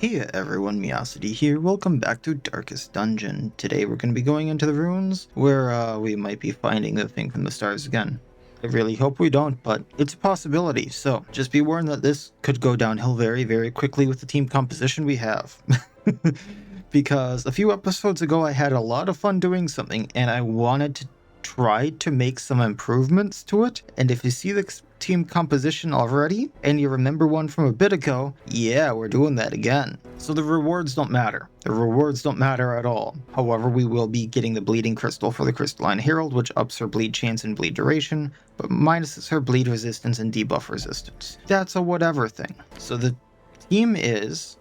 Hey everyone, Miacidae here. Welcome back to Darkest Dungeon. Today we're going to be going into the ruins where we might be finding the thing from the stars again. I really hope we don't, but it's a possibility. So just be warned that this could go downhill very, very quickly with the team composition we have. Because a few episodes ago I had a lot of fun doing something and I wanted to try to make some improvements to it. And if you see the team composition already and you remember one from a bit ago, yeah, we're doing that again. So the rewards don't matter. The rewards don't matter at all. However, we will be getting the bleeding crystal for the Crystalline Herald, which ups her bleed chance and bleed duration, but minuses her bleed resistance and debuff resistance. That's a whatever thing. So the team is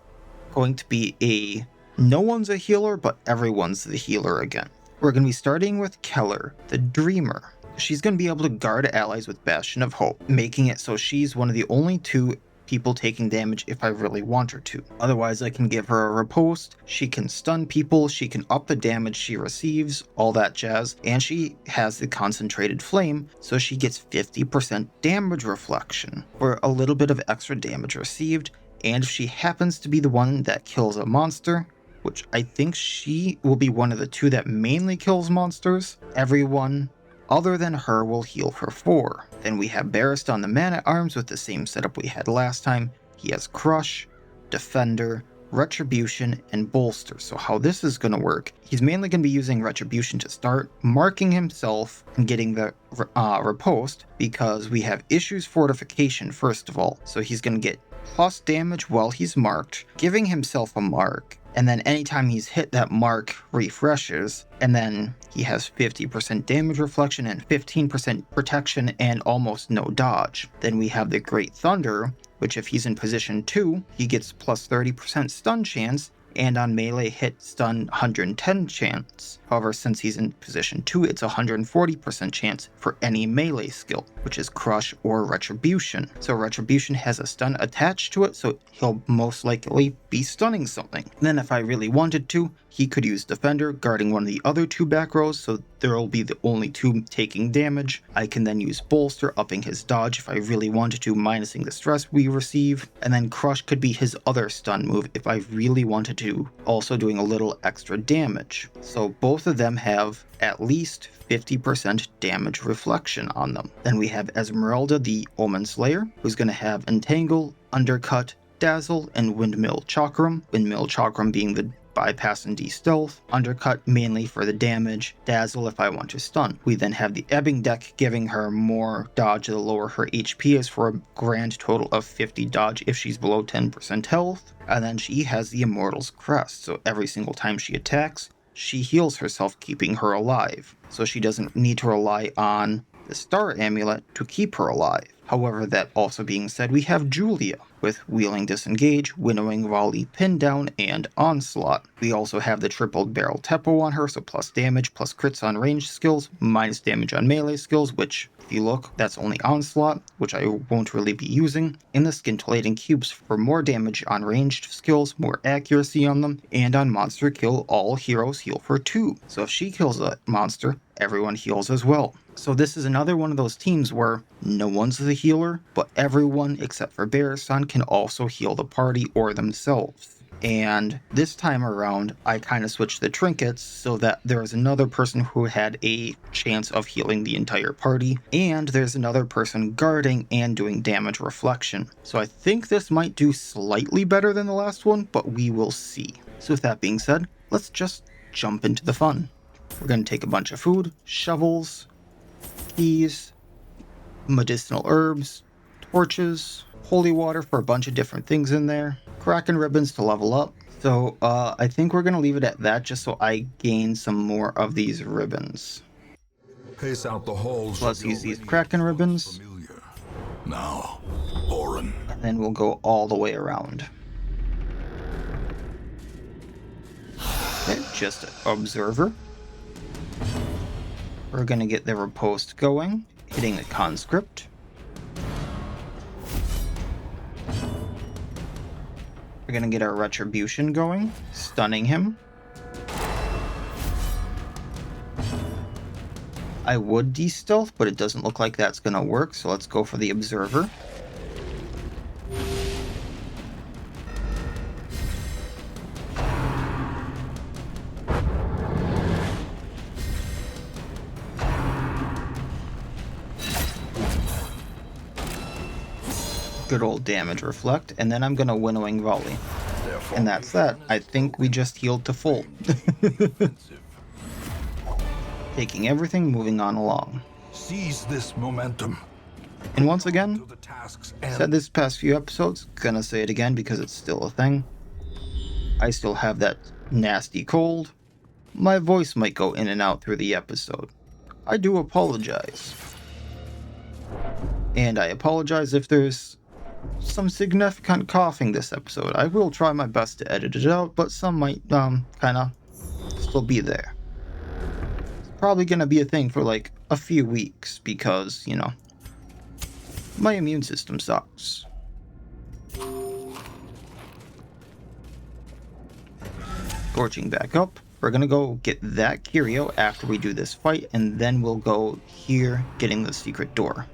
going to be no one's a healer, but everyone's the healer again. We're going to be starting with Keller, the Dreamer. She's going to be able to guard allies with Bastion of Hope, making it so she's one of the only two people taking damage if I really want her to. Otherwise, I can give her a riposte, she can stun people, she can up the damage she receives, all that jazz, and she has the concentrated flame, so she gets 50% damage reflection for a little bit of extra damage received, and if she happens to be the one that kills a monster, which I think she will be one of the two that mainly kills monsters, everyone other than her will heal for 4. Then we have Barrist on the Man-at-Arms with the same setup we had last time. He has Crush, Defender, Retribution, and Bolster. So how this is going to work, he's mainly going to be using Retribution to start, marking himself and getting the riposte, because we have Issues Fortification first of all. So he's going to get plus damage while he's marked, giving himself a mark, and then anytime he's hit, that mark refreshes, and then he has 50% damage reflection and 15% protection and almost no dodge. Then we have the Great Thunder, which if he's in position 2, he gets plus 30% stun chance, and on melee hit stun 110 chance. However, since he's in position 2, it's 140% chance for any melee skill, which is Crush or Retribution. So Retribution has a stun attached to it, so he'll most likely be stunning something. And then if I really wanted to, he could use Defender, guarding one of the other 2 back rows, so there will be the only 2 taking damage. I can then use Bolster, upping his dodge if I really wanted to, minusing the stress we receive. And then Crush could be his other stun move if I really wanted to, also doing a little extra damage. So both of them have at least 50% damage reflection on them. Then we have Esmeralda, the Omen Slayer, who's going to have Entangle, Undercut, Dazzle, and Windmill Chakram. Windmill Chakram being the bypass and de-stealth, Undercut mainly for the damage, Dazzle if I want to stun. We then have the Ebbing deck giving her more dodge the lower her HP is for a grand total of 50 dodge if she's below 10% health. And then she has the Immortal's Crest, so every single time she attacks, she heals herself, keeping her alive. So she doesn't need to rely on the Star Amulet to keep her alive. However, that also being said, we have Julia with Wheeling Disengage, Winnowing Volley, Pin Down, and Onslaught. We also have the Tripled Barrel Teppo on her, so plus damage, plus crits on ranged skills, minus damage on melee skills, which, if you look, that's only Onslaught, which I won't really be using, and the Scintillating Cubes for more damage on ranged skills, more accuracy on them, and on monster kill, all heroes heal for 2. So if she kills a monster, everyone heals as well. So this is another one of those teams where no one's the healer, but everyone except for Barristan can also heal the party or themselves. And this time around, I kind of switched the trinkets so that there was another person who had a chance of healing the entire party, and there's another person guarding and doing damage reflection. So I think this might do slightly better than the last one, but we will see. So with that being said, let's just jump into the fun. We're going to take a bunch of food, shovels, keys, medicinal herbs, torches, holy water for a bunch of different things in there, Kraken ribbons to level up. So I think we're going to leave it at that just so I gain some more of these ribbons. Pace out the halls. So let's use these Kraken ribbons. Now, Oren. And then we'll go all the way around. Okay, just Observer. We're going to get the riposte going, hitting the conscript. We're going to get our retribution going, stunning him. I would de-stealth, but it doesn't look like that's going to work, so let's go for the observer. good old damage reflect, and then I'm gonna winnowing volley. And that's that. I think we just healed to full. Taking everything, moving on along. Seize this momentum. And once again, To the tasks said this past few episodes, gonna say it again because it's still a thing. I still have that nasty cold. My voice might go in and out through the episode. I do apologize. And I apologize if there's some significant coughing this episode. I will try my best to edit it out, but some might kinda still be there. It's probably gonna be a thing for like a few weeks because, you know, my immune system sucks. Scorching back up. We're gonna go get that curio after we do this fight, and then we'll go here getting the secret door.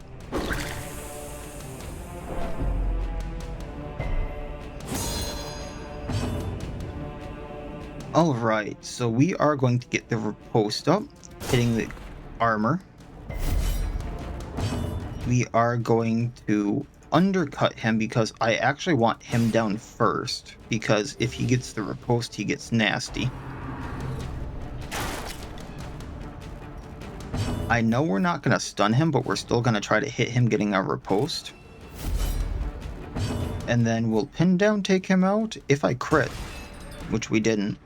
Alright, so we are going to get the riposte up, hitting the armor. We are going to undercut him because I actually want him down first, because if he gets the riposte, he gets nasty. I know we're not going to stun him, but we're still going to try to hit him getting our riposte. And then we'll pin down, take him out, if I crit, which we didn't.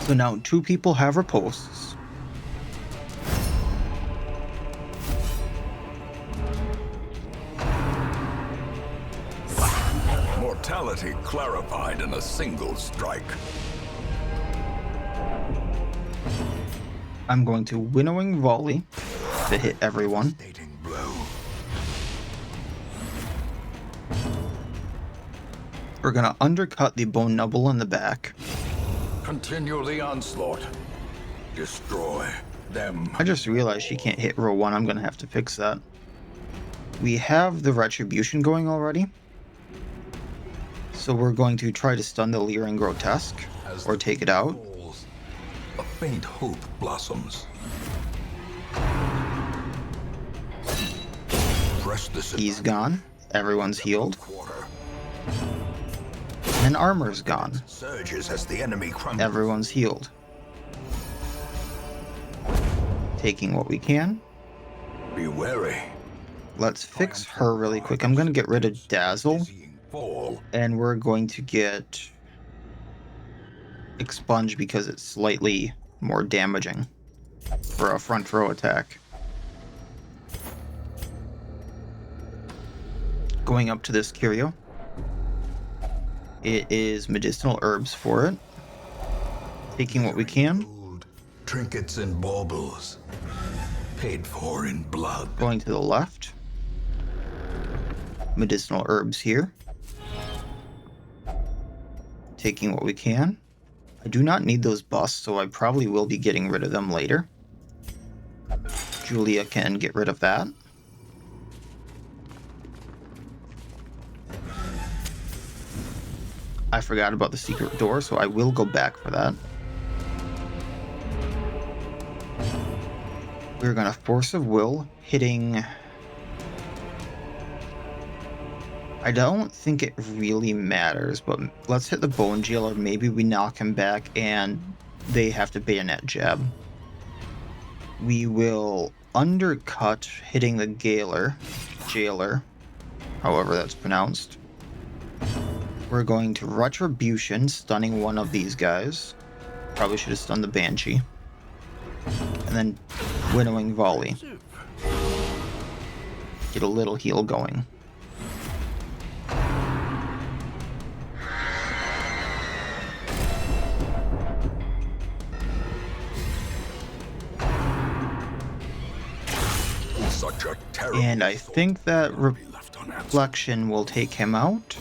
So now 2 people have ripostes. Mortality clarified in a single strike. I'm going to winnowing volley to hit everyone. Devastating blow. We're going to undercut the bone nubble in the back. Continue the onslaught. Destroy them. I just realized she can't hit row 1. I'm going to have to fix that. We have the retribution going already. So we're going to try to stun the leering grotesque or take it out. Falls, a faint hope blossoms. Press this. He's gone. Everyone's healed. Quarter. And armor's gone. Surges as the enemy crumbles. Everyone's healed. Taking what we can. Be wary. Let's fix her really quick. I'm going to get rid of Dazzle. Dizzying fall. And we're going to get Expunge because it's slightly more damaging for a front row attack. Going up to this curio. It is medicinal herbs for it. Taking what we can. Gold, trinkets and baubles. Paid for in blood. Going to the left. Medicinal herbs here. Taking what we can. I do not need those busts, so I probably will be getting rid of them later. Julia can get rid of that. I forgot about the secret door, so I will go back for that. We're gonna Force of Will, hitting... I don't think it really matters, but let's hit the Bone Jailer. Maybe we knock him back and they have to bayonet jab. We will undercut, hitting the Jailer, however that's pronounced. We're going to Retribution, stunning one of these guys. Probably should have stunned the Banshee. And then winnowing volley. Get a little heal going. Such a terrible And I think that thought be left unanswered. Reflection will take him out.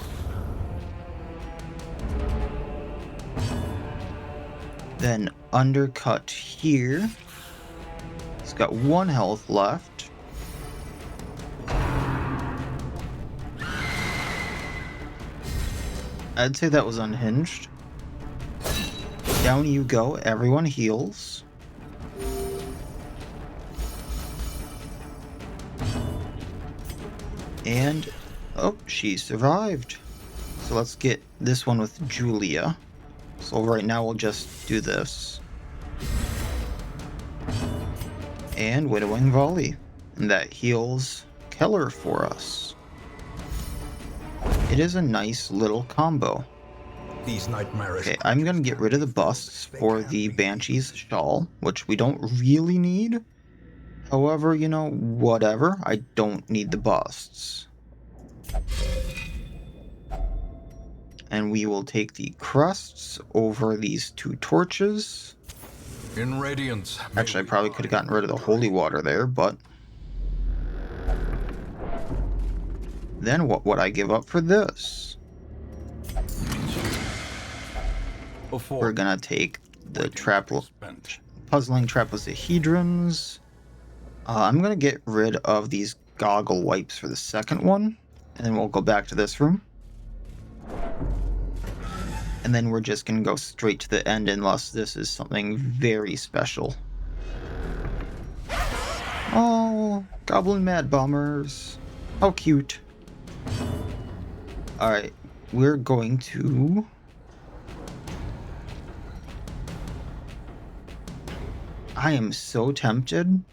Then undercut here. He's got 1 health left. I'd say that was unhinged. Down you go. Everyone heals. And, oh, she survived. So let's get this one with Julia. So right now we'll just do this. And Widowing Volley. And that heals Keller for us. It is a nice little combo. These nightmarish. Okay, I'm gonna get rid of the busts for the Banshee's Shawl, which we don't really need. However, you know, whatever. I don't need the busts. And we will take the crusts over these 2 torches. In radiance. Actually, I probably could have gotten rid of the holy water there, but... Then what would I give up for this? We're gonna take the puzzling trapezohedrons. I'm gonna get rid of these goggle wipes for the second one, and then we'll go back to this room. And then we're just gonna go straight to the end unless this is something very special. Oh, Goblin Mad Bombers. How cute. Alright, we're going to... I am so tempted.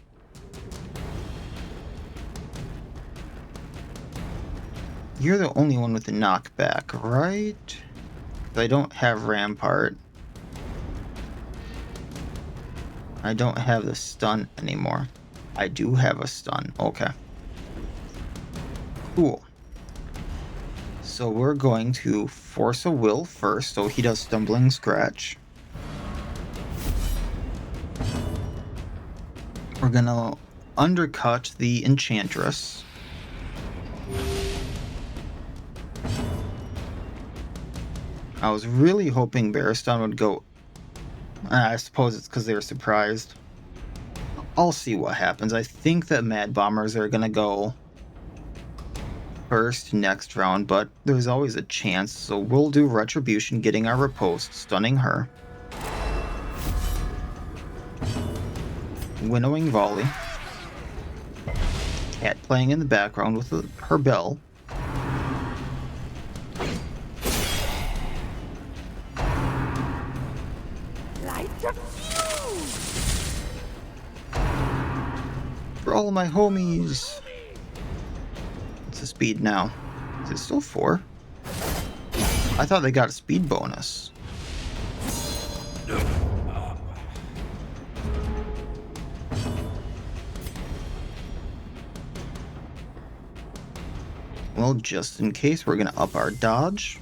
You're the only one with the knockback, right? I don't have Rampart. I don't have the stun anymore. I do have a stun. Okay. Cool. So we're going to force a will first, so he does Stumbling Scratch. We're gonna undercut the Enchantress. I was really hoping Bearstone would go... I suppose it's because they were surprised. I'll see what happens. I think that Mad Bombers are gonna go first next round, but there's always a chance, so we'll do Retribution, getting our riposte, stunning her. Winnowing Volley. Cat playing in the background with her bell. For all my homies. What's the speed now? Is it still 4? I thought they got a speed bonus. Well, just in case, we're gonna up our dodge.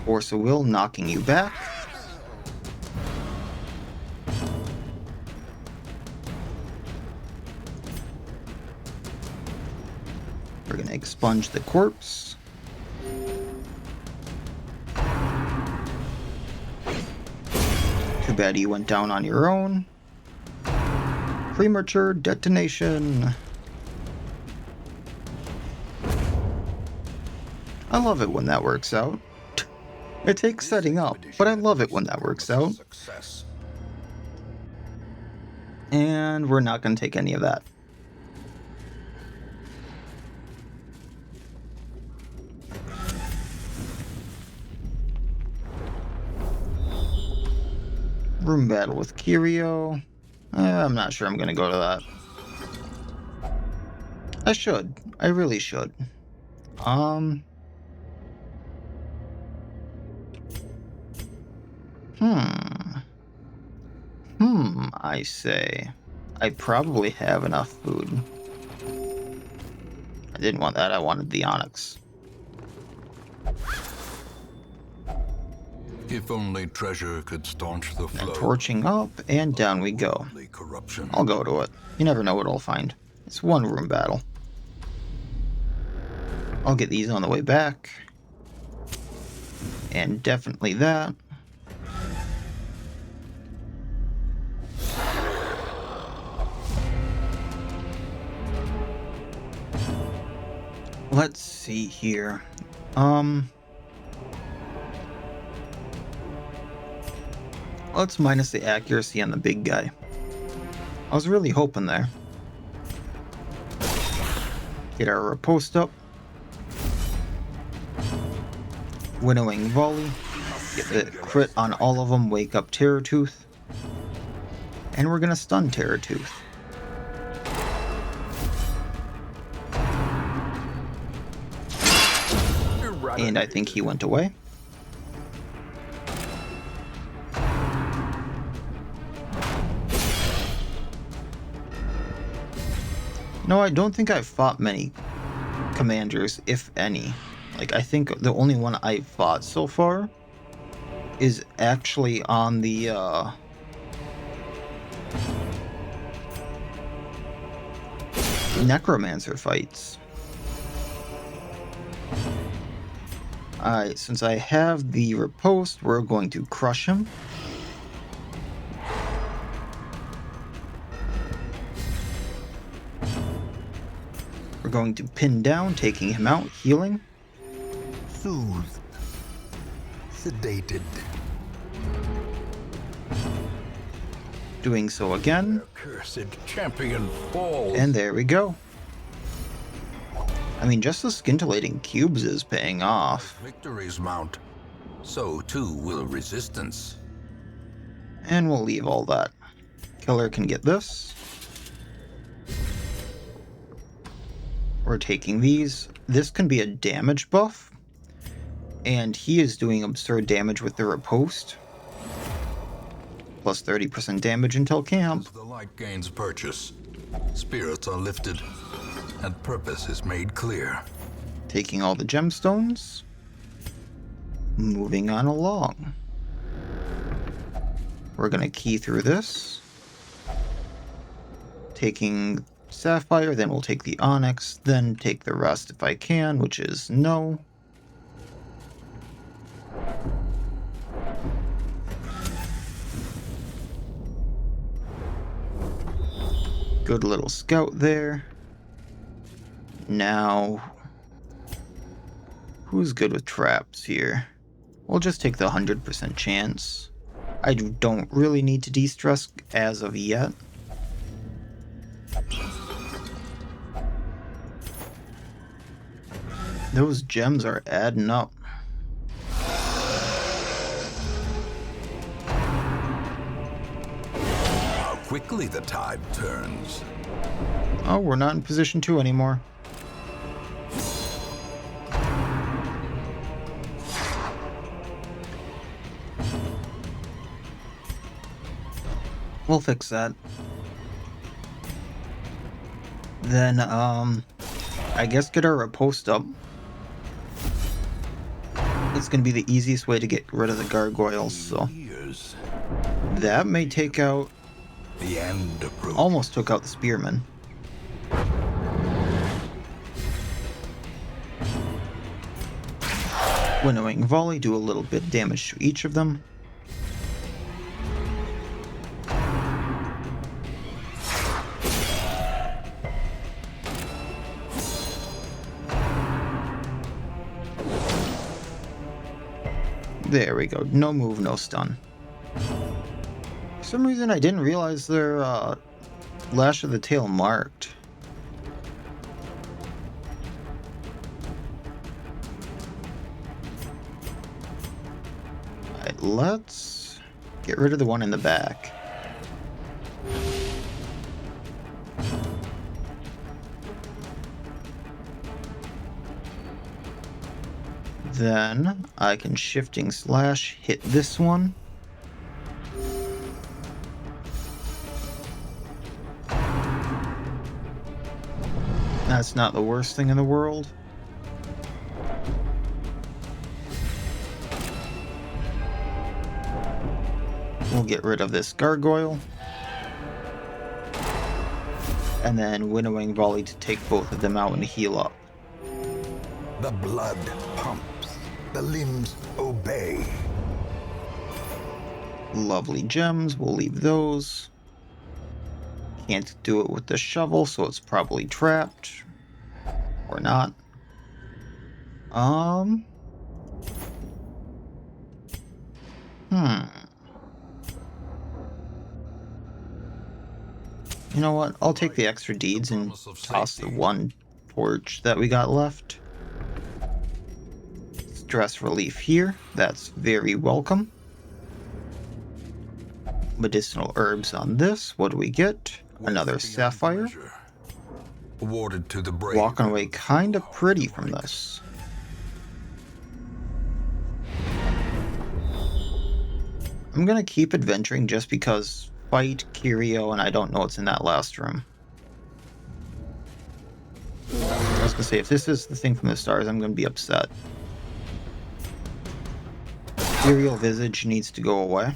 Force a will, knocking you back. We're gonna expunge the corpse. Too bad you went down on your own. Premature detonation. I love it when that works out. It takes setting up, but I love it when that works out. And we're not going to take any of that. Room battle with Kirio. I'm not sure I'm going to go to that. I should. I really should. I say. I probably have enough food. I didn't want that, I wanted the onyx. If only treasure could staunch the flow. And torching up, and down we go. I'll go to it. You never know what I'll find. It's one room battle. I'll get these on the way back. And definitely that. Let's see here. Let's minus the accuracy on the big guy. I was really hoping there. Get our riposte up. Winnowing volley. Get the crit on all of them. Wake up Terrortooth. And we're gonna stun Terrortooth. And I think he went away. No, I don't think I've fought many commanders, if any. Like, I think the only one I've fought so far is actually on the, Necromancer fights. Alright, since I have the riposte, we're going to crush him. We're going to pin down, taking him out, healing. Soothed. Sedated. Doing so again. Cursed champion falls. And there we go. I mean, just the scintillating cubes is paying off. Victories mount. So too will resistance. And we'll leave all that. Killer can get this. We're taking these. This can be a damage buff. And he is doing absurd damage with the riposte. Plus 30% damage until camp. As the light gains purchase, spirits are lifted, and purpose is made clear. Taking all the gemstones. Moving on along. We're going to key through this. Taking Sapphire, then we'll take the Onyx, then take the rest if I can, which is no. Good little scout there. Now, who's good with traps here? We'll just take the 100% chance. I don't really need to de-stress as of yet. Those gems are adding up. How quickly the tide turns. Oh, we're not in position 2 anymore. We'll fix that. Then, I guess get our riposte up. It's gonna be the easiest way to get rid of the gargoyles, so. That may take out... The end approach. Almost took out the spearman. Winnowing volley, do a little bit damage to each of them. There we go. No move, no stun. For some reason I didn't realize their Lash of the Tail marked. Alright, let's get rid of the one in the back. Then I can shifting slash hit this one. That's not the worst thing in the world. We'll get rid of this gargoyle. And then winnowing volley to take both of them out and heal up. The blood pumps. The limbs obey. Lovely gems. We'll leave those. Can't do it with the shovel, so it's probably trapped. Or not. You know what? I'll take the extra deeds and toss the one torch that we got left. Stress relief here. That's very welcome. Medicinal herbs on this. What do we get? Another sapphire. Awarded to the brave. Walking away kind of pretty from this. I'm gonna keep adventuring just because fight Curio and I don't know what's in that last room. I was gonna say, if this is the thing from the stars, I'm gonna be upset. Ethereal Visage needs to go away.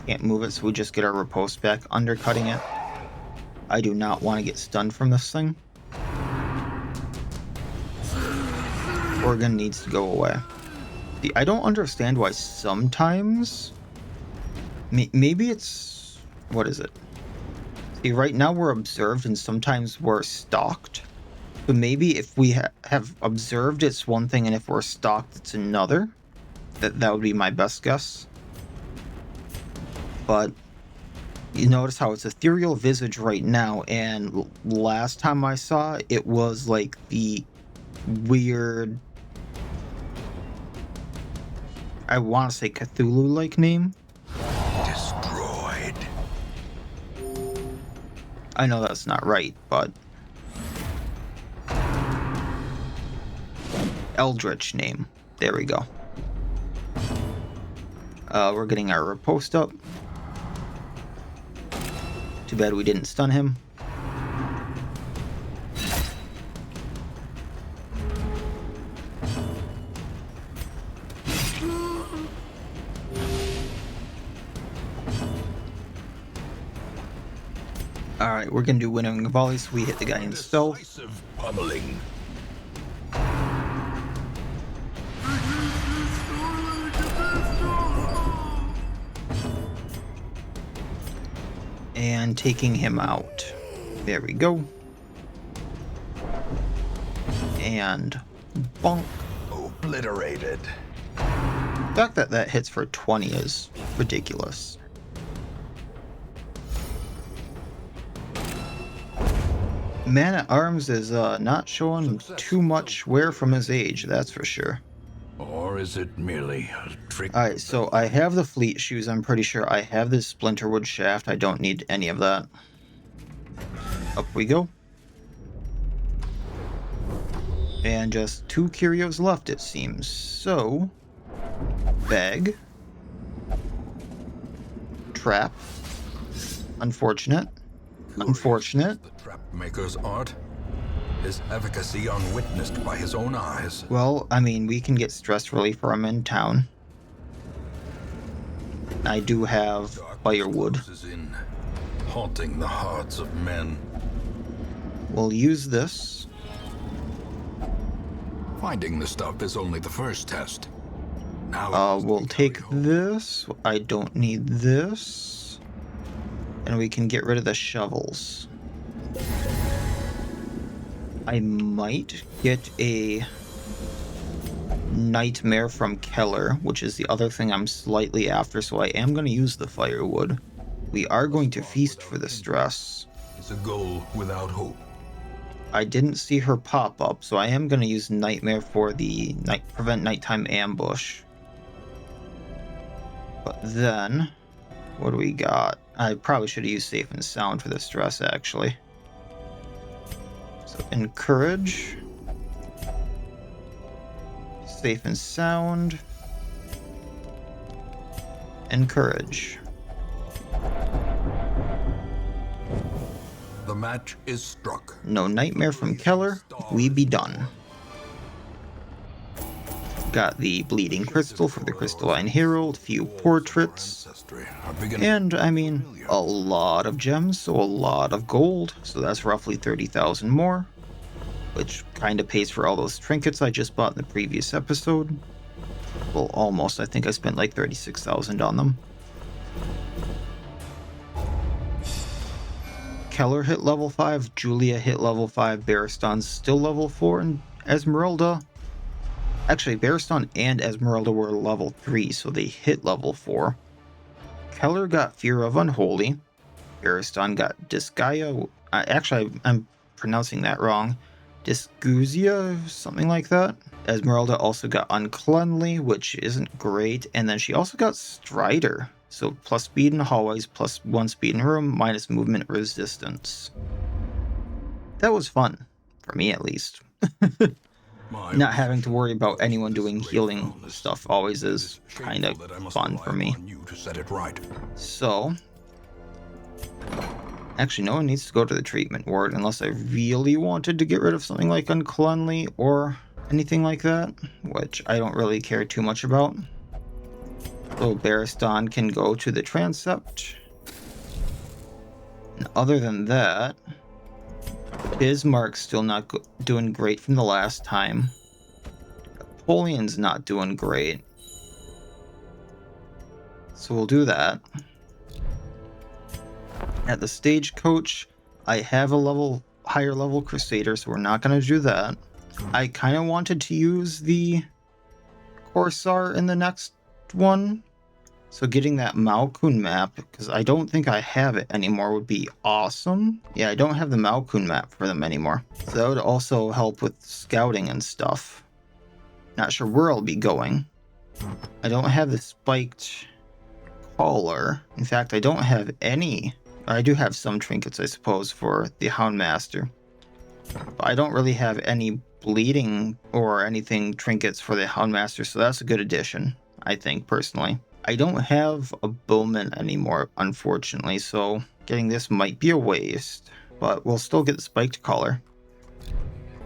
Can't move it, so we just get our riposte back, undercutting it. I do not want to get stunned from this thing. Organ needs to go away. See, I don't understand why sometimes... Maybe it's... What is it? See, right now we're observed and sometimes we're stalked. But maybe if we have observed, it's one thing, and if we're stalked, it's another. That would be my best guess. But you notice how it's Ethereal Visage right now, and last time I saw it, it was like the weird... I want to say Cthulhu-like name. Destroyed. I know that's not right, but... Eldritch name. There we go. We're getting our riposte up. Too bad we didn't stun him. Alright, we're gonna do winnowing volleys. We hit the guy in stealth. Decisive pummeling. And taking him out. There we go. And bonk. Obliterated. The fact that that hits for 20 is ridiculous. Man at Arms is not showing too much wear from his age, that's for sure. Or is it merely a trick? Alright, so I have the fleet shoes, I'm pretty sure. I have this splinterwood shaft, I don't need any of that. Up we go. And just 2 curios left, it seems. So, bag. Trap. Unfortunate. Unfortunate. The trap maker's art. His efficacy unwitnessed by his own eyes. Well, I mean, we can get stress relief from in town. I do have firewood. Is in, haunting the hearts of men. We'll use this. Finding the stuff is only the first test. Now We'll take this. I don't need this. And we can get rid of the shovels. I might get a nightmare from Keller, which is the other thing I'm slightly after, so I am going to use the firewood. We are going to feast for the stress. It's a goal without hope. I didn't see her pop up, so I am going to use Nightmare for the prevent nighttime ambush. But then, what do we got? I probably should have used Safe and Sound for the stress, actually. So, Encourage. Safe and Sound. Encourage. The match is struck. No Nightmare from Keller. We be done. Got the Bleeding Crystal for the Crystalline Herald, few portraits, and, I mean, a lot of gems, so a lot of gold, so that's roughly 30,000 more, which kind of pays for all those trinkets I just bought in the previous episode. Well, almost. I think I spent like 36,000 on them. Keller hit level 5, Julia hit level 5, Bariston's still level 4, and Esmeralda... Actually, Bariston and Esmeralda were level 3, so they hit level 4. Keller got Fear of Unholy. Ariston got Disgaea. Actually, I'm pronouncing that wrong. Disguzia, something like that. Esmeralda also got Uncleanly, which isn't great. And then she also got Strider. So plus speed in hallways, plus 1 speed in room, minus movement resistance. That was fun. For me, at least. Not having to worry about anyone doing healing stuff always is kind of fun for me. So, actually no one needs to go to the treatment ward unless I really wanted to get rid of something like Uncleanly or anything like that, which I don't really care too much about. So Bariston can go to the transept. And other than that, Bismarck's still not doing great from the last time. Napoleon's not doing great. So we'll do that. At the stagecoach, I have a higher level Crusader, so we're not going to do that. I kind of wanted to use the Corsair in the next one. So getting that Malkun map, because I don't think I have it anymore, would be awesome. Yeah, I don't have the Malkun map for them anymore. So that would also help with scouting and stuff. Not sure where I'll be going. I don't have the spiked collar. In fact, I don't have any. I do have some trinkets, I suppose, for the Houndmaster. But I don't really have any bleeding or anything trinkets for the Houndmaster, so that's a good addition, I think, personally. I don't have a bowman anymore, unfortunately, so getting this might be a waste, but we'll still get the spiked collar.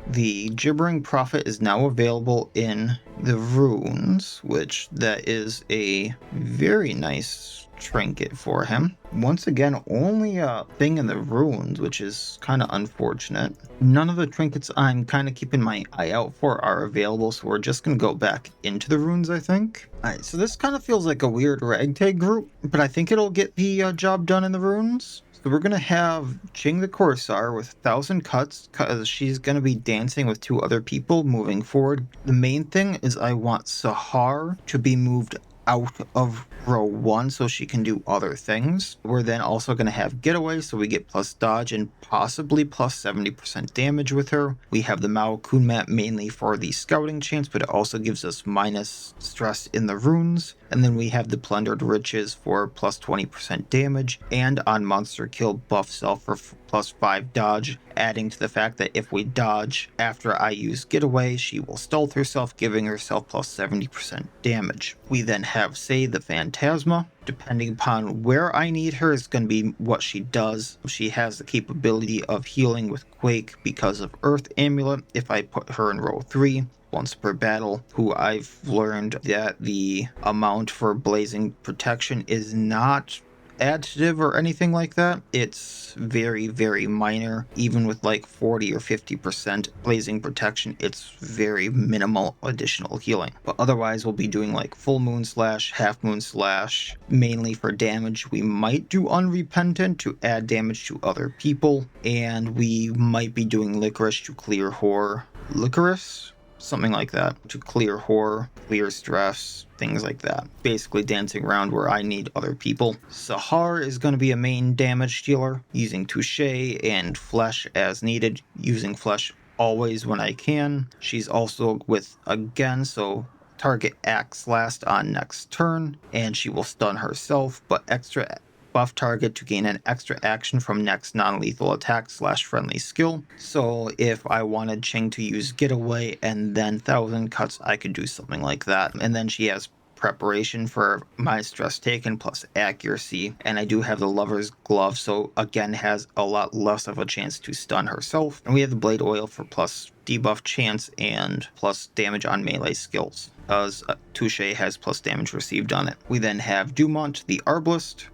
The Gibbering Prophet is now available in the runes, which that is a very nice trinket for him. Once again, only a thing in the runes, which is kind of unfortunate. None of the trinkets I'm kind of keeping my eye out for are available, so we're just going to go back into the runes, I think. Alright, so this kind of feels like a weird ragtag group, but I think it'll get the job done in the runes. So we're going to have Ching the Corsair with 1,000 cuts, because she's going to be dancing with 2 other people moving forward. The main thing is I want Sahar to be moved out of row 1 so she can do other things. We're then also going to have Getaway, so we get plus dodge and possibly plus 70% damage with her. We have the Mao Kun map mainly for the scouting chance, but it also gives us minus stress in the runes. And then we have the Plundered Riches for plus 20% damage, and on monster kill buff self for plus 5 dodge, adding to the fact that if we dodge after I use Getaway, she will stealth herself, giving herself plus 70% damage. We then have, say, the Phantasma. Depending upon where I need her is going to be what she does. She has the capability of healing with Quake because of Earth Amulet if I put her in row 3. Once per battle, who I've learned that the amount for Blazing Protection is not additive or anything like that. It's very, very minor. Even with like 40 or 50% Blazing Protection, it's very minimal additional healing. But otherwise, we'll be doing like Full Moon Slash, Half Moon Slash, mainly for damage. We might do Unrepentant to add damage to other people, and we might be doing Licorice to clear horror. Licorice? Something like that, to clear horror, clear stress, things like that. Basically dancing around where I need other people. Sahar is going to be a main damage dealer, using Touche and Flesh as needed, using Flesh always when I can. She's also with Again, so target acts last on next turn, and she will stun herself, but extra buff target to gain an extra action from next non-lethal attack / friendly skill. So if I wanted Ching to use Getaway and then 1,000 cuts, I could do something like that. And then she has preparation for my stress taken plus accuracy, and I do have the Lover's Glove, so again has a lot less of a chance to stun herself. And we have the Blade Oil for plus debuff chance and plus damage on melee skills, as Touche has plus damage received on it. We then have Dumont the Arbalist,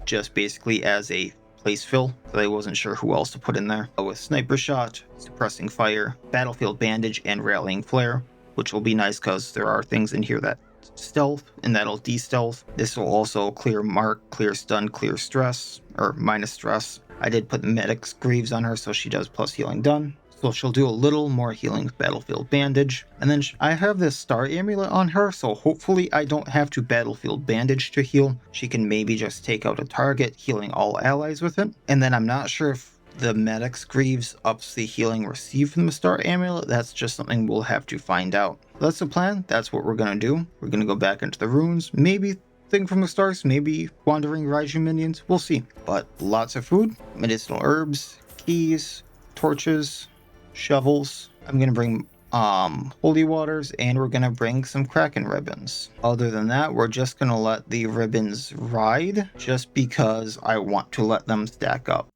just basically as a place fill, but I wasn't sure who else to put in there. With Sniper Shot, Suppressing Fire, Battlefield Bandage, and Rallying Flare, which will be nice because there are things in here that stealth and that'll de-stealth. This will also clear mark, clear stun, clear stress, or minus stress. I did put Medic's Greaves on her so she does plus healing done. So she'll do a little more healing with Battlefield Bandage. And then I have this Star Amulet on her, so hopefully I don't have to Battlefield Bandage to heal. She can maybe just take out a target, healing all allies with it. And then I'm not sure if the Medic's Greaves ups the healing received from the Star Amulet. That's just something we'll have to find out. That's the plan. That's what we're going to do. We're going to go back into the runes. Maybe Thing from the Stars, maybe Wandering Raiju minions. We'll see. But lots of food, medicinal herbs, keys, torches, shovels. I'm going to bring holy waters, and we're going to bring some Kraken ribbons. Other than that, we're just going to let the ribbons ride, just because I want to let them stack up.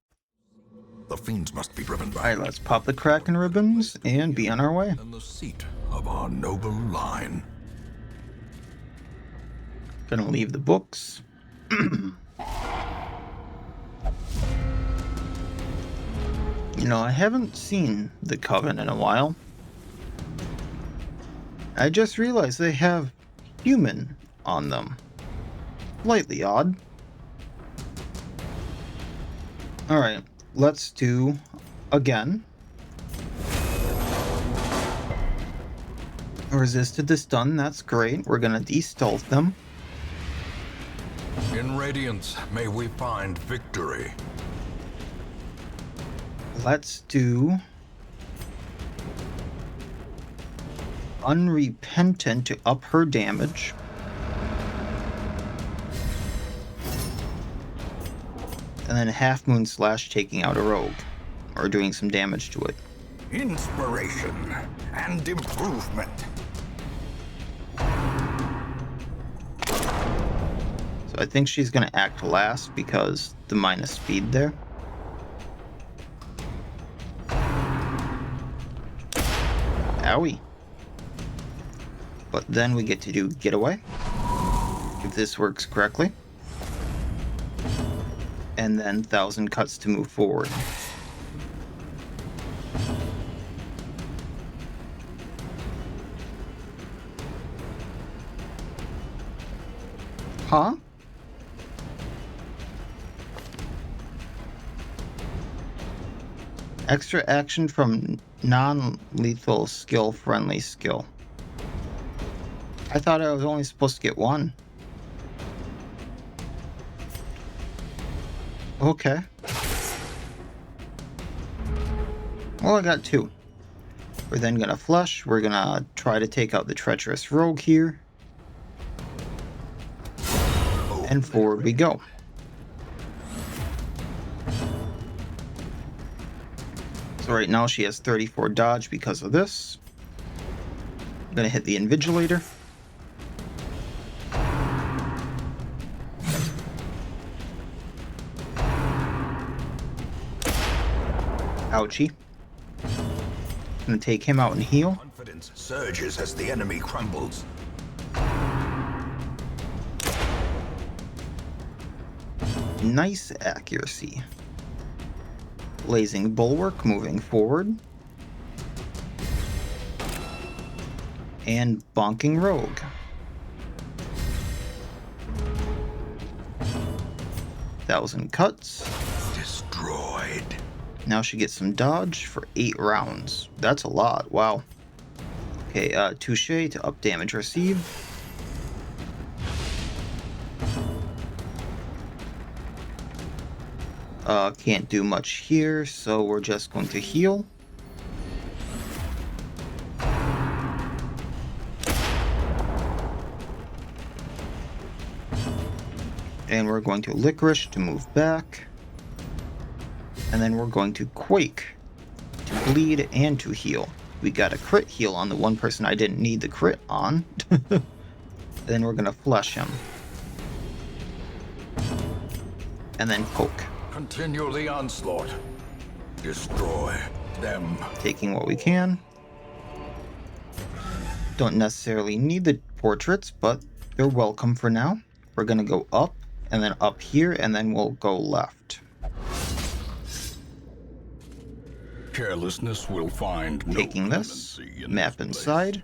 The fiends must be driven by. Alright, let's pop the Kraken ribbons and be on our way. And the seat of our noble line. Gonna leave the books. You know, I haven't seen the Coven in a while. I just realized they have human on them. Slightly odd. Alright, let's do again. Resisted the stun, that's great. We're gonna de-stealth them. In Radiance, may we find victory. Let's do Unrepentant to up her damage. And then Half Moon Slash taking out a rogue, or doing some damage to it. Inspiration and improvement. So I think she's going to act last because the minus speed there. Owie. But then we get to do Getaway, if this works correctly. And then 1,000 cuts to move forward. Huh? Extra action from non-lethal skill, friendly skill. I thought I was only supposed to get one. Okay. Well, I got two. We're then gonna flush. We're gonna try to take out the treacherous rogue here. And forward we go. So right now she has 34 dodge because of this. I'm gonna hit the Invigilator. Ouchie. Gonna take him out and heal. Confidence surges as the enemy crumbles. Nice accuracy. Blazing Bulwark moving forward. And Bonking Rogue. Thousand cuts. Destroyed. Now she gets some dodge for 8 rounds. That's a lot, wow. Okay, Touche to up damage received. Can't do much here, so we're just going to heal. And we're going to Licorice to move back. And then we're going to Quake to bleed and to heal. We got a crit heal on the one person I didn't need the crit on. Then we're going to flush him. And then Poke. Continue the onslaught. Destroy them. Taking what we can. Don't necessarily need the portraits, but they're welcome for now. We're going to go up, and then up here, and then we'll go left. Carelessness will find no Taking this, clemency in map this place. inside.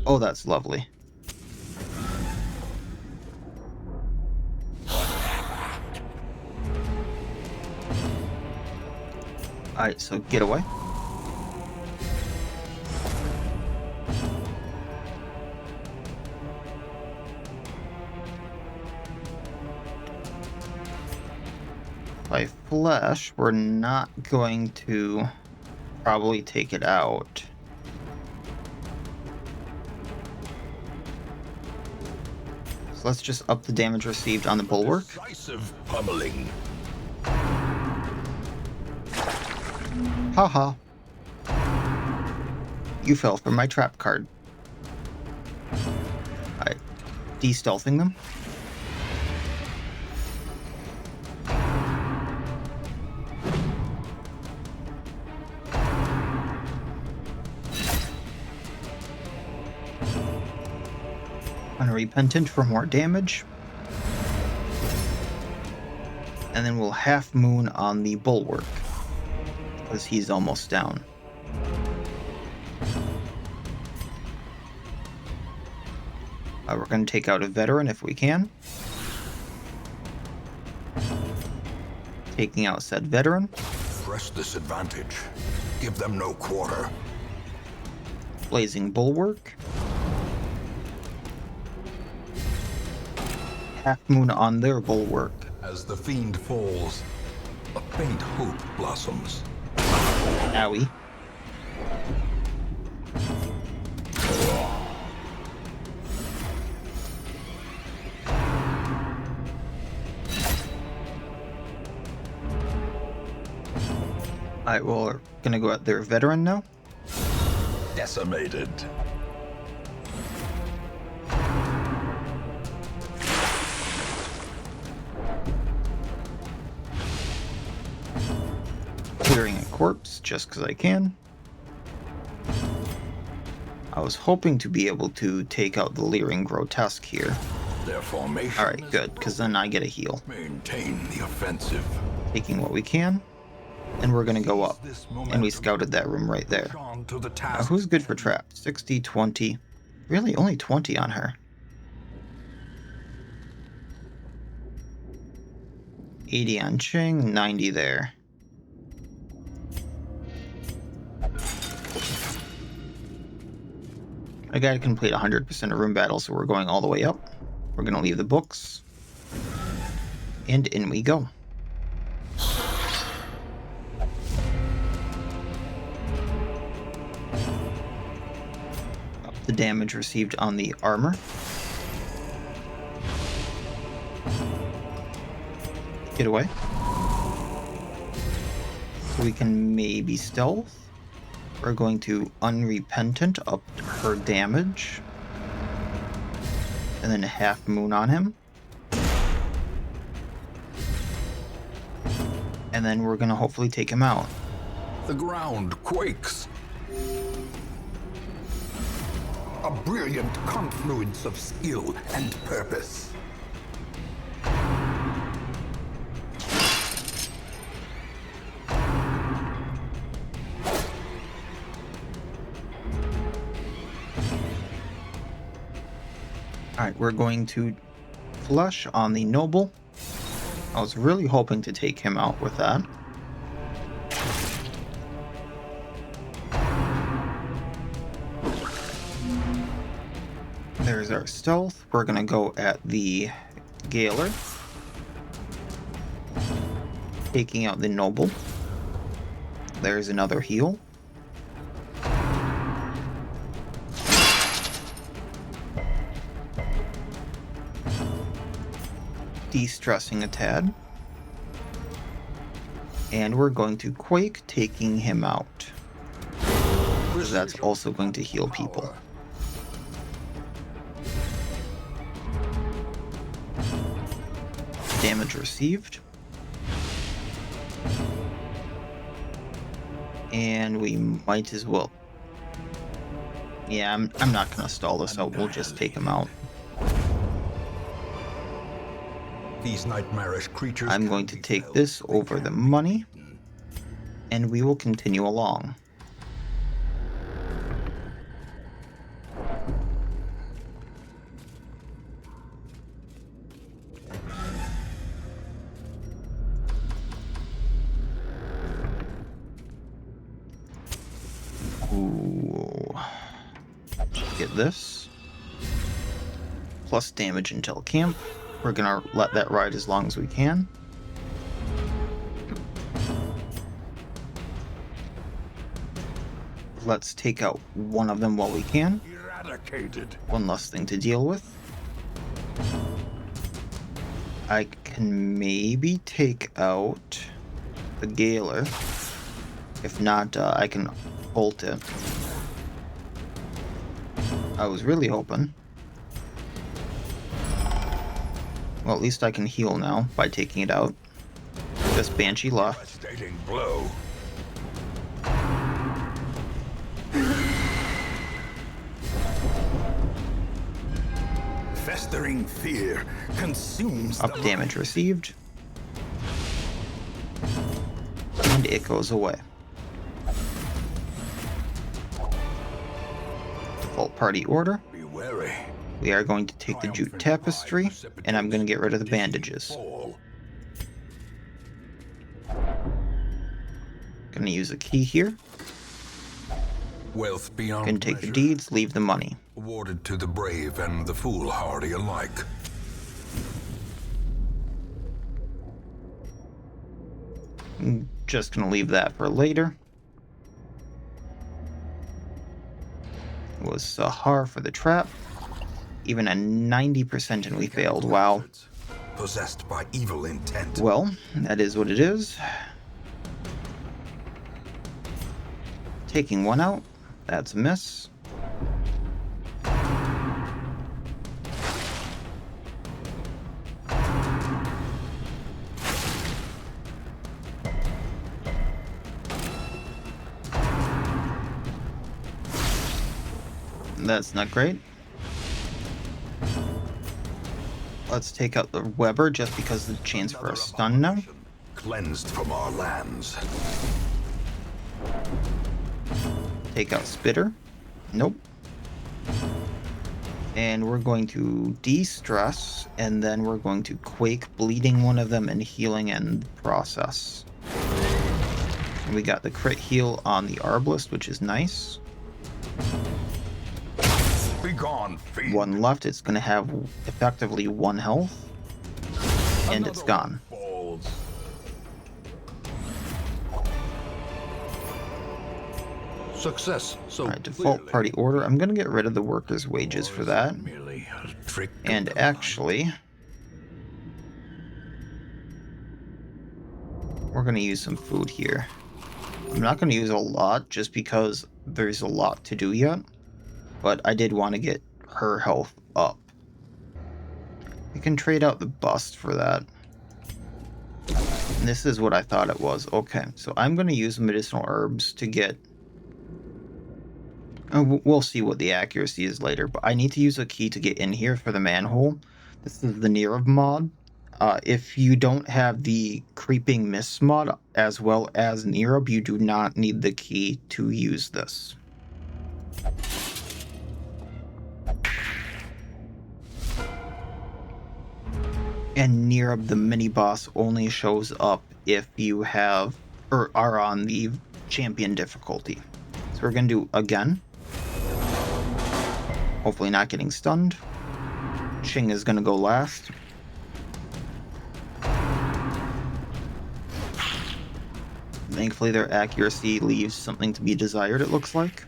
Oh, that's lovely. Alright, so get away. by flesh, we're not going to probably take it out. So let's just up the damage received on the bulwark. Decisive pummeling. Haha. You fell for my trap card. Alright. De-stealthing them. Unrepentant for more damage. And then we'll half moon on the bulwark, because he's almost down. We're going to take out a veteran if we can. Taking out said veteran. Press this advantage. Give them no quarter. Blazing bulwark. Half moon on their bulwark. As the fiend falls, a faint hope blossoms. Owie. Alright, well, we're gonna go at their veteran now. Decimated. Clearing a corpse just because I can. I was hoping to be able to take out the leering Grotesque here. Their formation. Alright, good, because then I get a heal. Maintain the offensive. Taking what we can. And we're going to go up. And we scouted that room right there. Who's good for trap? 60, 20. Really, only 20 on her. 80 on Ching, 90 there. I gotta complete 100% of room battle, so we're going all the way up. We're gonna leave the books. And in we go. Up the damage received on the armor. Get away. So we can maybe stealth. We're going to Unrepentant up her damage. And then a half moon on him. And then we're going to hopefully take him out. The ground quakes. A brilliant confluence of skill and purpose. Alright, we're going to flush on the noble. I was really hoping to take him out with that. There's our stealth. We're going to go at the Gaoler. Taking out the noble. There's another heal. De-stressing a tad. And we're going to Quake, taking him out. Because that's also going to heal people. Damage received. And we might as well. Yeah, I'm not going to stall this out. We'll just take him out. These nightmarish creatures. I'm going to take this over the money, and we will continue along. Ooh. Get this. Plus damage until camp. We're gonna let that ride as long as we can. Let's take out one of them while we can. Eradicated. One less thing to deal with. I can maybe take out the Gaoler. If not, I can ult it. I was really hoping. Well, at least I can heal now by taking it out. Just Banshee left. Devastating blow. Festering fear consumes Up damage received. And it goes away. Default party order. Be wary. We are going to take the jute tapestry, and I'm going to get rid of the bandages. Going to use a key here. Wealth beyond Can take the measure, deeds, leave the money. awarded to the brave and the foolhardy alike. I'm just going to leave that for later. It was Sahar for the trap. Even a 90% and we failed. Wow. Possessed by evil intent. Well, that is what it is. Taking one out. That's a miss. That's not great. Let's take out the Weber just because of the chance for a stun now. Cleansed from our lands. Take out Spitter. Nope. And we're going to de-stress, and then we're going to Quake, bleeding one of them and healing in the process. And we got the crit heal on the Arbalist, which is nice. Be gone, fiend. One left. It's going to have effectively 1 health. And it's gone. Falls. Success. So Alright, default party order. I'm going to get rid of the workers' wages for that. Merely a trick. And actually, we're going to use some food here. I'm not going to use a lot just because there's a lot to do yet. But I did want to get her health up. We can trade out the bust for that. And this is what I thought it was. Okay, so I'm going to use medicinal herbs to get... we'll see what the accuracy is later, but I need to use a key to get in here for the manhole. This is the Nerub mod. If you don't have the Creeping Mist mod as well as Nerub, you do not need the key to use this. And Nerub, the mini-boss, only shows up if you have, or are on the champion difficulty. So we're going to do again. Hopefully not getting stunned. Ching is going to go last. Thankfully their accuracy leaves something to be desired, it looks like.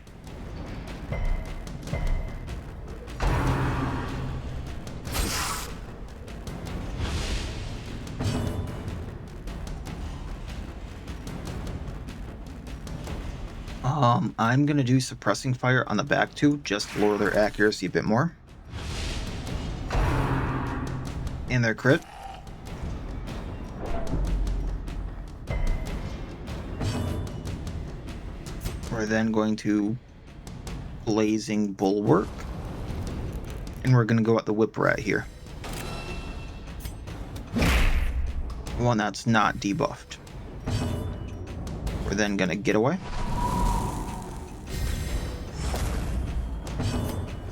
I'm going to do suppressing fire on the back two, just to lower their accuracy a bit more. And their crit. We're then going to Blazing Bulwark. And we're going to go at the Whip Rat here. One that's not debuffed. We're then going to get away.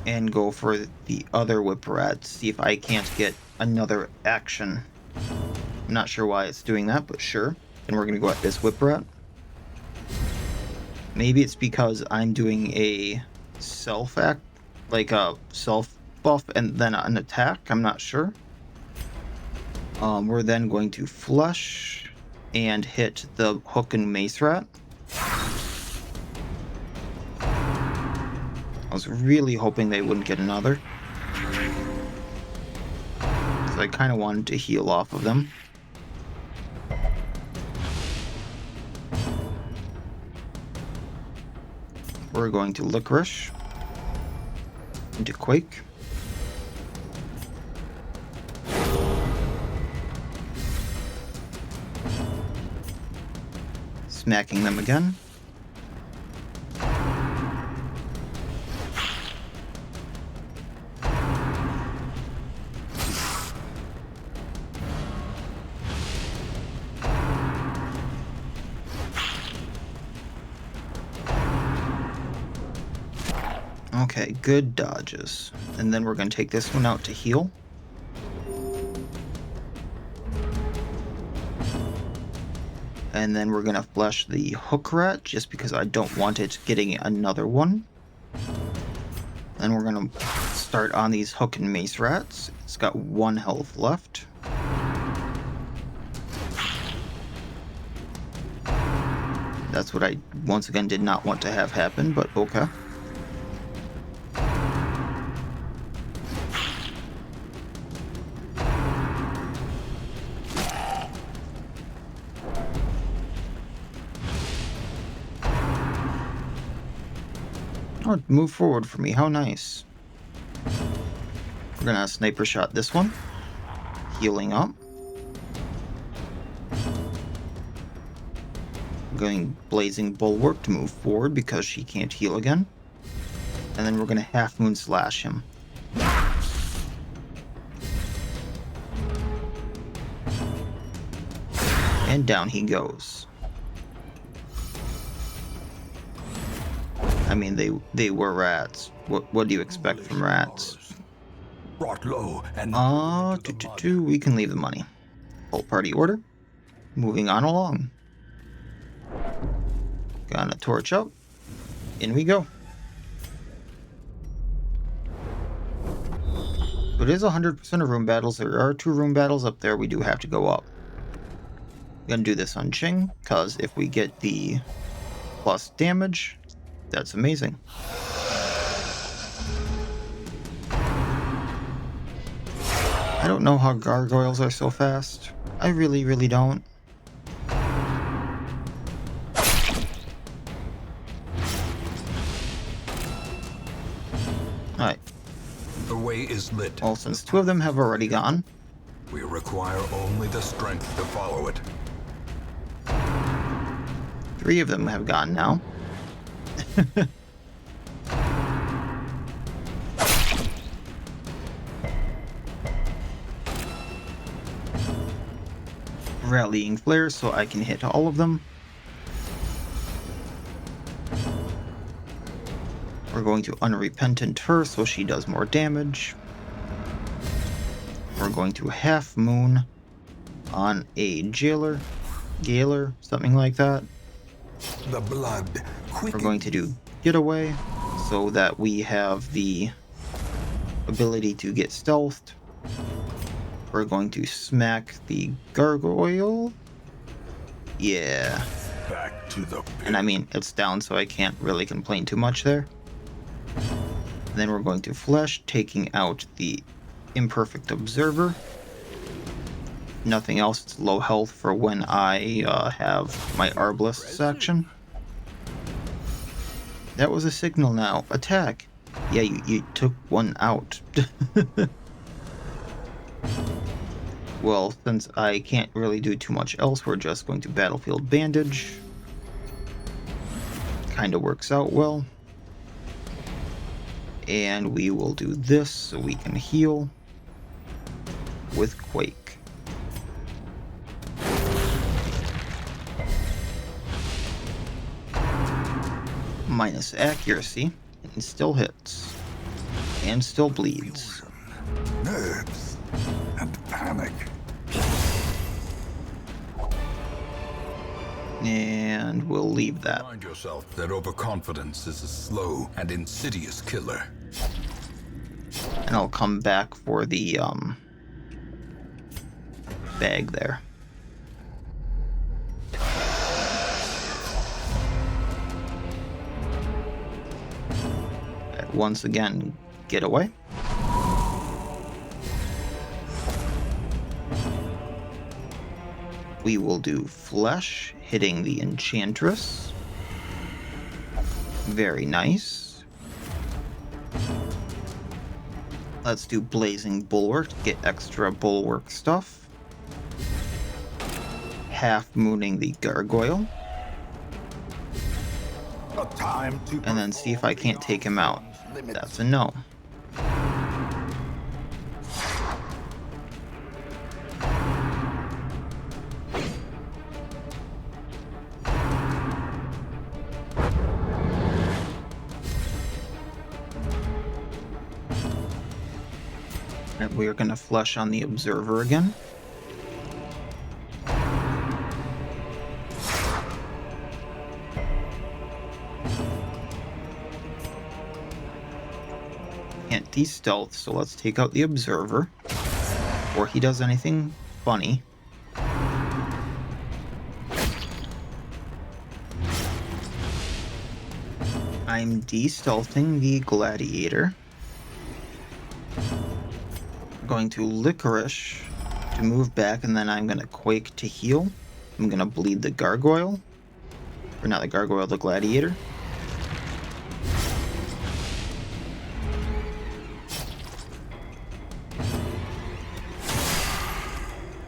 And go for the other Whip Rat, see if I can't get another action. I'm not sure why it's doing that, but sure. And we're going to go at this Whip Rat. Maybe it's because I'm doing a self-act, like a self-buff and then an attack, I'm not sure. We're then going to flush and hit the Hook and Mace Rat. was really hoping they wouldn't get another. So I kind of wanted to heal off of them. We're going to Licorice into Quake. Smacking them again. Okay, good dodges. And then we're going to take this one out to heal. And then we're going to flush the hook rat, just because I don't want it getting another one. Then we're going to start on these hook and mace rats. It's got 1 health left. That's what I, once again, did not want to have happen, but okay. Oh, move forward for me. How nice. We're gonna sniper shot this one. Healing up. Going Blazing Bulwark to move forward because she can't heal again. And then we're gonna Half Moon Slash him. And down he goes. I mean, they were rats. What do you expect from rats? Brought low and we can leave the money. Full party order. Moving on along. Gonna torch up. In we go. It is 100% of room battles. There are 2 room battles up there. We do have to go up. Gonna do this on Ching, because if we get the plus damage, that's amazing. I don't know how gargoyles are so fast. I really, really don't. Alright. the way is lit. Well, since 2 of them have already gone. We require only the strength to follow it. 3 of them have gone now. Rallying flare so I can hit all of them. We're going to Unrepentant her so she does more damage. We're going to Half Moon on a Gaoler, something like that. The blood. We're going to do Getaway so that we have the ability to get stealthed. We're going to smack the gargoyle. Yeah. Back to the pit. And I mean, it's down, so I can't really complain too much there. Then we're going to flesh, taking out the Imperfect Observer. Nothing else. It's low health for when I have my Arbalists action. That was a signal now. Attack. Yeah, you took one out. Well, since I can't really do too much else, we're just going to Battlefield Bandage. Kinda works out well. And we will do this so we can heal with Quake. Minus accuracy, and still hits. And still bleeds. Nerves and panic. And we'll leave that. Remind yourself that overconfidence is a slow and insidious killer. And I'll come back for the bag there. That once again get away. We will do Flesh, hitting the Enchantress. Very nice. Let's do Blazing Bulwark to get extra bulwark stuff. Half mooning the Gargoyle. And then see if I can't take him out. That's a no. And we're going to flush on the Observer again. Can't de-stealth, so let's take out the Observer before he does anything funny. I'm de-stealthing the Gladiator. I'm going to Licorice to move back, and then I'm going to Quake to heal. I'm going to bleed the Gargoyle. Or not the Gargoyle, the Gladiator.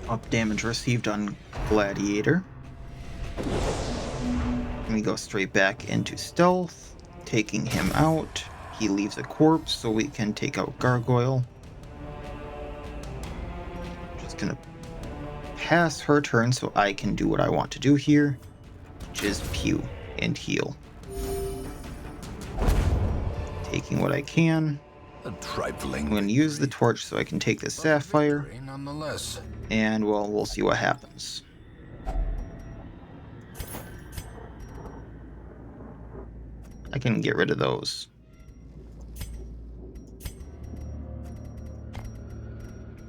Up damage received on Gladiator. And we go straight back into stealth, taking him out. He leaves a corpse, so we can take out Gargoyle. Just gonna pass her turn so I can do what I want to do here, which is pew and heal. Taking what I can. I'm going to use the torch so I can take the Sapphire. And, well, we'll see what happens. I can get rid of those.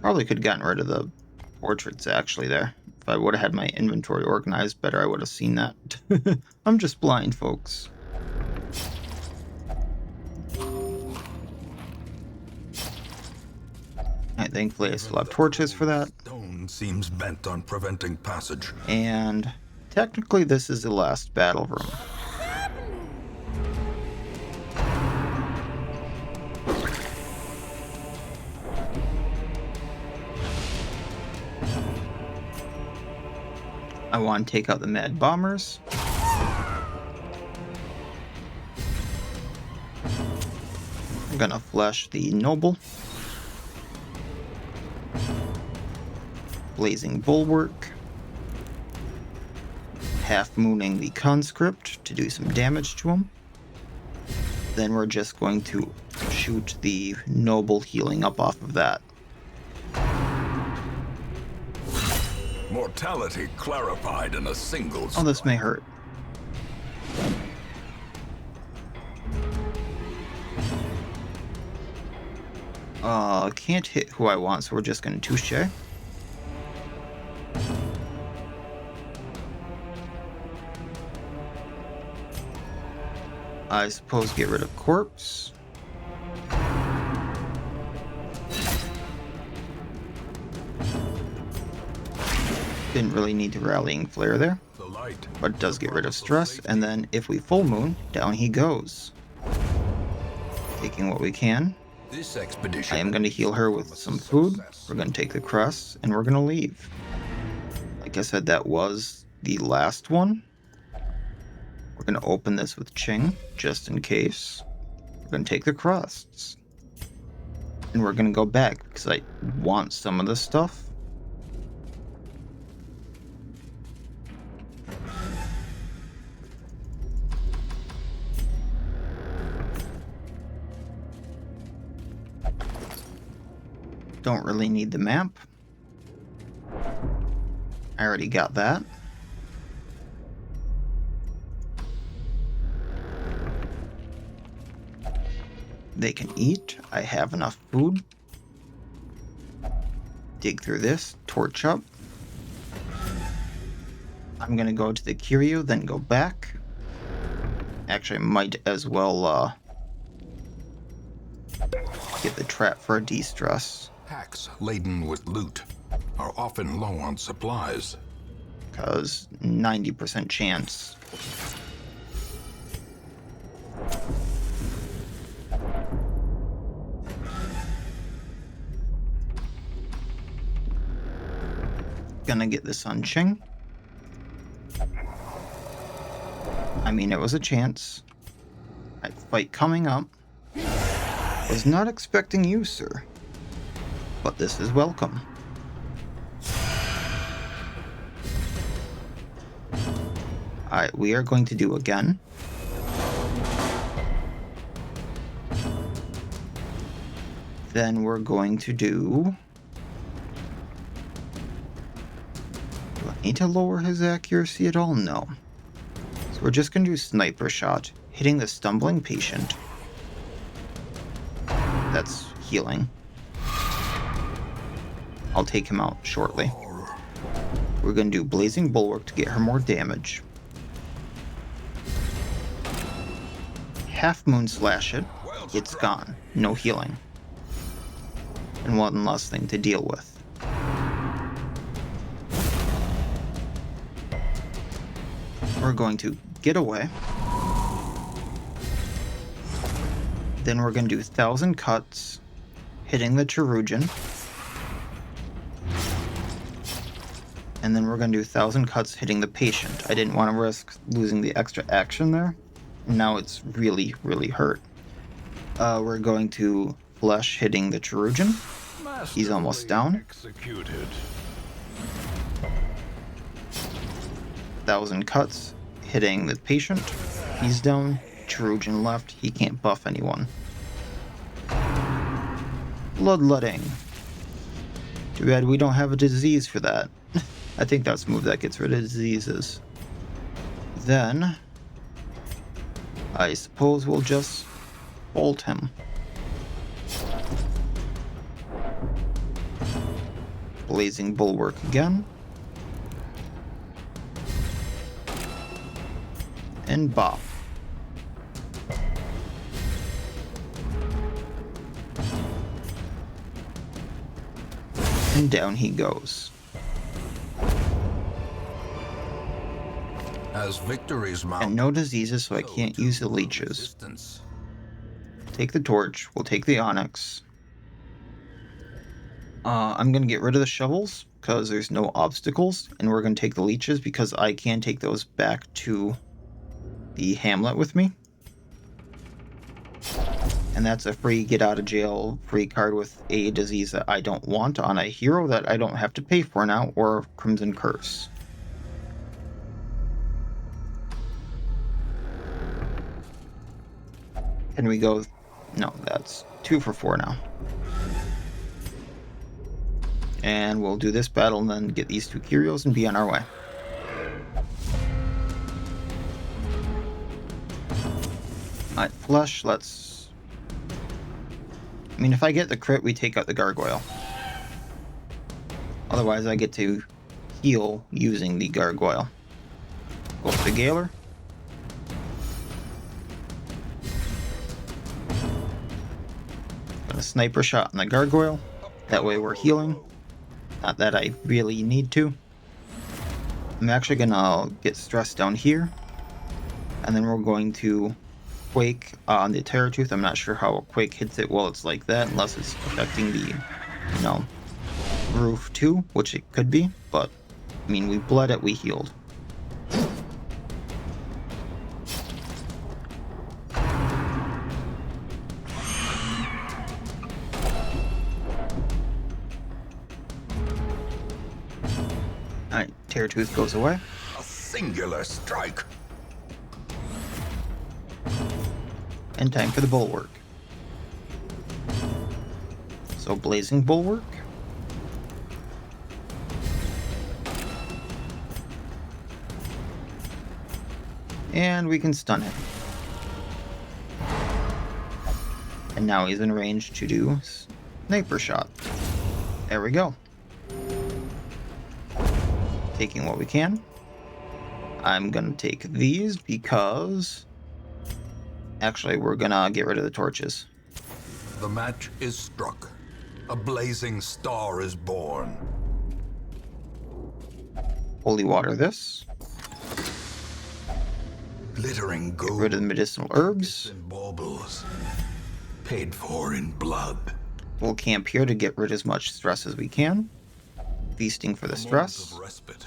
Probably could have gotten rid of the portraits, actually, there. If I would have had my inventory organized better, I would have seen that. I'm just blind, folks. Thankfully, I still have torches for that. Stone seems bent on preventing passage. And technically, this is the last battle room. I want to take out the Mad Bombers. I'm gonna flash the Noble. Blazing Bulwark. Half mooning the Conscript to do some damage to him. Then we're just going to shoot the Noble healing up off of that. Mortality clarified in a single strike. Oh, this may hurt. Can't hit who I want, so we're just gonna touche. I suppose get rid of corpse. Didn't really need the rallying flare there, but it does get rid of stress. And then if we full moon, down he goes. Taking what we can. This expedition I am going to heal her with some food. We're going to take the crest and we're going to leave. Like I said, that was the last one. We're going to open this with Ching, just in case. We're going to take the crusts. And we're going to go back, because I want some of this stuff. Don't really need the map. I already got that. They can eat. I have enough food. Dig through this. Torch up. I'm gonna go to the curio, then go back. Actually, I might as well Get the trap for a de-stress. Packs laden with loot are often low on supplies. Because 90% chance. Gonna get this on Ching. I mean, it was a chance. Fight coming up. Was not expecting you, sir. But this is welcome. Alright, we are going to do again. Then we're going to do... Do I need to lower his accuracy at all? No. So we're just going to do sniper shot, hitting the stumbling patient. That's healing. I'll take him out shortly. We're going to do blazing bulwark to get her more damage. Half moon slash it. It's gone. No healing. And one less thing to deal with. We're going to get away. Then we're going to do 1,000 cuts, hitting the Chirurgeon. And then we're going to do 1,000 cuts hitting the patient. I didn't want to risk losing the extra action there. Now it's really, really hurt. We're going to flesh hitting the Chirurgeon. He's almost down. 1,000 cuts hitting the patient. He's down. Chirurgeon left. He can't buff anyone. Bloodletting. Too bad we don't have a disease for that. I think that's a move that gets rid of diseases. Then, I suppose we'll just bolt him. Blazing bulwark again. And bop. And down he goes. As victories mount, and no diseases, so I can't use the leeches. Take the torch. We'll take the onyx. I'm going to get rid of the shovels because there's no obstacles. And we're going to take the leeches because I can take those back to the Hamlet with me. And that's a free get out of jail free card with a disease that I don't want on a hero that I don't have to pay for now, or Crimson Curse. Can we go? No, that's 2 for 4 now. And we'll do this battle and then get these 2 curios and be on our way. Alright, flush, let's... I mean, if I get the crit, we take out the gargoyle. Otherwise, I get to heal using the gargoyle. Go with the Gaoler. A sniper shot on the gargoyle. That way we're healing. Not that I really need to. I'm actually gonna get stressed down here. And then we're going to Quake on the Terror Tooth. I'm not sure how a Quake hits it while it's like that, unless it's affecting the, roof too, which it could be. But, I mean, we bled it, we healed. Alright, Terror Tooth goes away. a singular strike. And time for the bulwark. So blazing bulwark. And we can stun him. And now he's in range to do sniper shot. There we go. Taking what we can. I'm gonna take these because... Actually, we're gonna get rid of the torches. The match is struck. A blazing star is born. Holy water this. Glittering Get gold. rid of the medicinal herbs. And baubles. Paid for in blood. We'll camp here to get rid of as much stress as we can. Feasting for the stress. A moment of respite.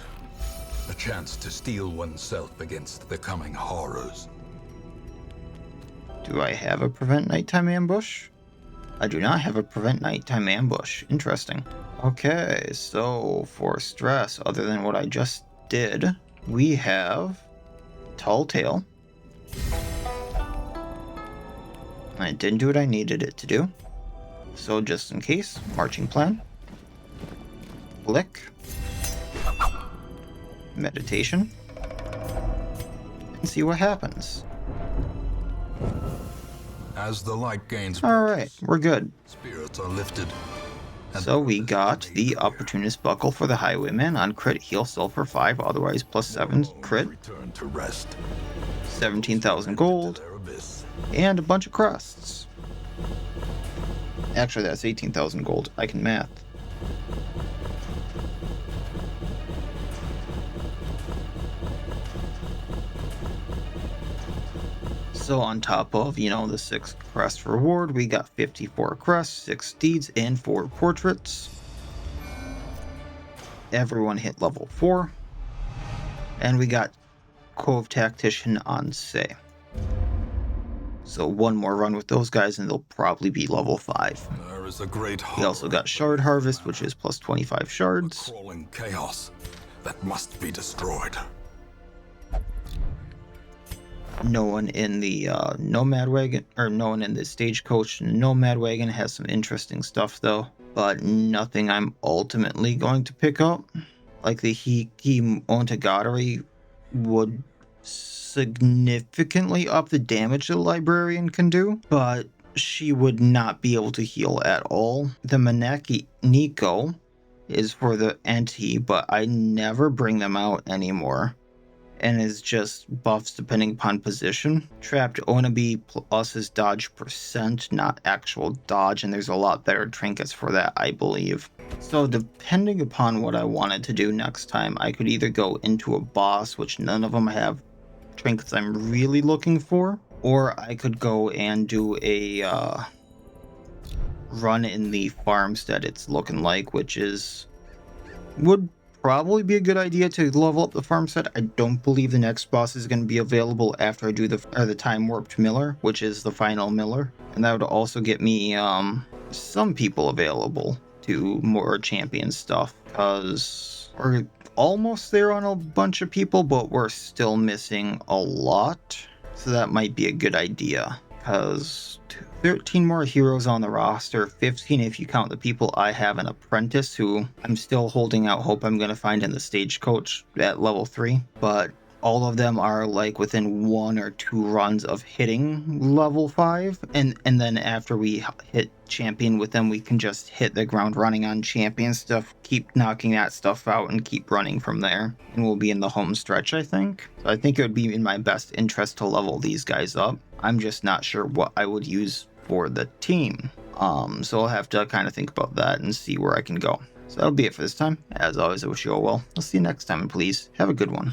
A chance to steel oneself against the coming horrors. Do I have a prevent nighttime ambush? I do not have a prevent nighttime ambush. Interesting. Okay, so for stress, other than what I just did, we have Tall Tale. I didn't do what I needed it to do. So just in case, marching plan. Flick. Meditation. And see what happens. As the light gains Alright, we're good. spirits are lifted. So we got the Opportunist Buckle for the Highwayman on crit heal sulfur 5, otherwise +7 crit. Return to rest. 17,000 gold. And a bunch of crests. Actually, that's 18,000 gold. I can math. So on top of, the 6 crest reward, we got 54 crests, 6 deeds, and 4 portraits. Everyone hit level 4. And we got Cove Tactician on Say. So one more run with those guys and they'll probably be level 5. There is a great We also got Shard Harvest, which is plus 25 shards. crawling chaos that must be destroyed. No one in the Nomad Wagon, or no one in the Stagecoach Nomad Wagon has some interesting stuff though, but nothing I'm ultimately going to pick up. Like the Hiki Ontagatari would significantly up the damage the Librarian can do, but she would not be able to heal at all. The Maneki Nico is for the anti, but I never bring them out anymore. And is just buffs depending upon position. Trapped Onabi plus his dodge percent, not actual dodge, and there's a lot better trinkets for that, I believe. So depending upon what I wanted to do next time, I could either go into a boss, which none of them have trinkets I'm really looking for, or I could go and do a run in the farmstead it's looking like, which would probably be a good idea to level up the farmstead. I don't believe the next boss is going to be available after I do the time warped miller, which is the final miller, and that would also get me some people available to more champion stuff, because we're almost there on a bunch of people, but we're still missing a lot, so that might be a good idea, because 13 more heroes on the roster, 15 if you count the people I have an apprentice who I'm still holding out hope I'm going to find in the Stagecoach at level 3, but all of them are like within 1 or 2 runs of hitting level 5, and then after we hit champion with them, we can just hit the ground running on champion stuff, keep knocking that stuff out and keep running from there, and we'll be in the home stretch, I think. So I think it would be in my best interest to level these guys up. I'm just not sure what I would use for the team. So I'll have to kind of think about that and see where I can go. So that'll be it for this time. As always, I wish you all well. I'll see you next time, and please have a good one.